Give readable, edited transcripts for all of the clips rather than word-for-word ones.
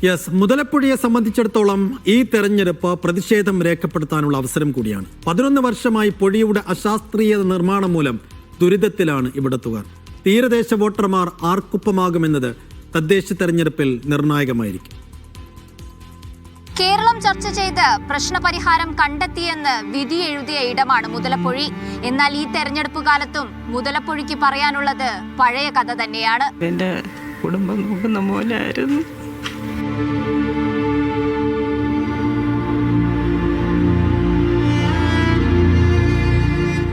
Yes, മുതലപ്പുഴയെ സംബന്ധിച്ചിടത്തോളം ഈ തെരഞ്ഞെടുപ്പ് പ്രതിഷേധം രേഖപ്പെടുത്താനുള്ള അവസരം കൂടിയാണ്. 11 വർഷമായി പുഴയുടെ അശാസ്ത്രീയ നിർമ്മാണം മൂലം ദുരിതത്തിലാണ് ഇവിടത്തുകാർ. തീരദേശ വോട്ടർമാർ ആർക്കൊപ്പമാകുമെന്നത് തദ്ദേശ തെരഞ്ഞെടുപ്പിൽ നിർണായകമായിരിക്കും. കേരളം ചർച്ച ചെയ്ത് പ്രശ്നപരിഹാരം കണ്ടെത്തിയെന്ന് വിധി എഴുതിയ ഇടമാണ് മുതലപ്പുഴി. എന്നാൽ ഈ തെരഞ്ഞെടുപ്പ് കാലത്തും മുതലപ്പുഴിക്ക് പറയാനുള്ളത് പഴയ കഥ തന്നെയാണ്. എന്റെ കുടുംബം നോക്കുന്ന മോനായിരുന്നു.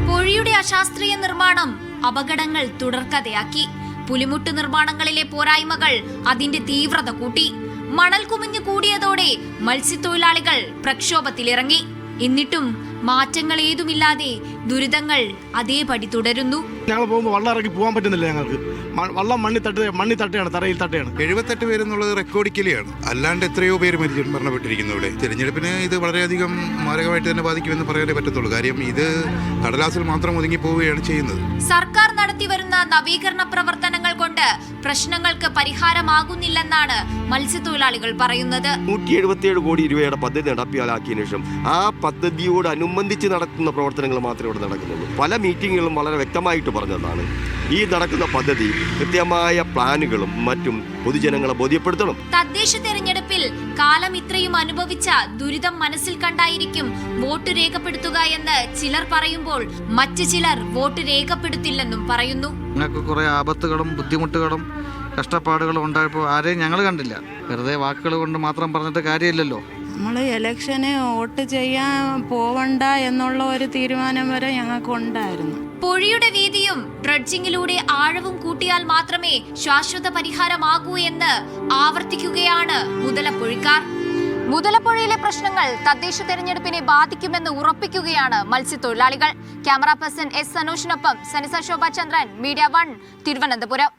പുഴയുടെ അശാസ്ത്രീയ നിർമ്മാണം അപകടങ്ങൾ തുടർക്കഥയാക്കി. പുലിമുട്ട് നിർമ്മാണങ്ങളിലെ പോരായ്മകൾ അതിന്റെ തീവ്രത കൂട്ടി. മണൽ കുമിഞ്ഞു കൂടിയതോടെ മത്സ്യത്തൊഴിലാളികൾ പ്രക്ഷോഭത്തിലിറങ്ങി. എന്നിട്ടും മാറ്റങ്ങൾ ഏതുമില്ലാതെ ദുരിതങ്ങൾ അതേപടി തുടരുന്നു. ഞങ്ങൾ പോകുമ്പോൾ വള്ളം ഇറക്കി പോകാൻ പറ്റുന്നില്ല. ഞങ്ങൾക്ക് വള്ളം മണ്ണി തട്ടയാണ്, തറയിൽ തട്ടയാണ്. 78 പേരെന്നുള്ളത് റെക്കോർഡിക്കലിയാണ്. അല്ലാണ്ട് എത്രയോ പേര് മരണപ്പെട്ടിരിക്കുന്നു. ഇവിടെ തിരഞ്ഞെടുപ്പിന് ഇത് വളരെയധികം മാരകമായിട്ട് തന്നെ ബാധിക്കുമെന്ന് പറയാനേ പറ്റത്തുള്ളൂ. കാര്യം ഇത് കടലാസിൽ മാത്രം ഒതുങ്ങി പോവുകയാണ് ചെയ്യുന്നത്. സർക്കാർ നടത്തിവരുന്ന നവീകരണ പ്രവർത്തനങ്ങൾ കൊണ്ട് പ്രശ്നങ്ങൾക്ക് പരിഹാരമാകുന്നില്ലെന്നാണ് മത്സ്യത്തൊഴിലാളികൾ പറയുന്നത്. 177 കോടി രൂപയുടെ പദ്ധതി നടപ്പിലാക്കിയതിനു ശേഷം ആ പദ്ധതിയോടനുബന്ധിച്ച് നടത്തുന്ന പ്രവർത്തനങ്ങൾ മാത്രമേ ഇവിടെ നടക്കുന്നുള്ളൂ. പല മീറ്റിങ്ങുകളും വളരെ വ്യക്തമായിട്ട് പറഞ്ഞതാണ് ഈ നടക്കുന്ന പദ്ധതി കൃത്യമായ പ്ലാനുകളും മറ്റും പൊതുജനങ്ങളെ ബോധ്യപ്പെടുത്തണം. തദ്ദേശ തെരഞ്ഞെടുപ്പിൽ കാലം ഇത്രയും അനുഭവിച്ച ദുരിതം മനസ്സിൽ കണ്ടായിരിക്കും വോട്ട് രേഖപ്പെടുത്തുക എന്ന് ചിലർ പറയുമ്പോൾ മറ്റു ചിലർ വോട്ട് രേഖപ്പെടുത്തില്ലെന്നും പറയുന്നു. ഞങ്ങൾക്ക് കുറെ ആപത്തുകളും ബുദ്ധിമുട്ടുകളും കഷ്ടപ്പാടുകളും ഉണ്ടായപ്പോൾ ആരെയും ഞങ്ങൾ കണ്ടില്ല. വെറുതെ വാക്കുകൾ കൊണ്ട് മാത്രം പറഞ്ഞിട്ട് കാര്യമില്ലല്ലോ. നമ്മൾ ഇലക്ഷന് വോട്ട് ചെയ്യാൻ പോവണ്ട എന്നുള്ള ഒരു തീരുമാനം വരെ ഞങ്ങൾക്ക് ഉണ്ടായിരുന്നു. പുഴയുടെ വീതിയും ഡ്രഡ്ജിങ്ങിലൂടെ ആഴവും കൂട്ടിയാൽ മാത്രമേ ശാശ്വത പരിഹാരമാകൂ എന്ന് ആവർത്തിക്കുകയാണ് മുതലപ്പുഴക്കാർ. മുതലപ്പുഴയിലെ പ്രശ്നങ്ങൾ തദ്ദേശ തെരഞ്ഞെടുപ്പിനെ ബാധിക്കുമെന്ന് ഉറപ്പിക്കുകയാണ് മത്സ്യത്തൊഴിലാളികൾ. ക്യാമറ പേഴ്സൺ എസ് സനോഷിനൊപ്പം സനിസ ശോഭ ചന്ദ്രൻ, മീഡിയ 1, തിരുവനന്തപുരം.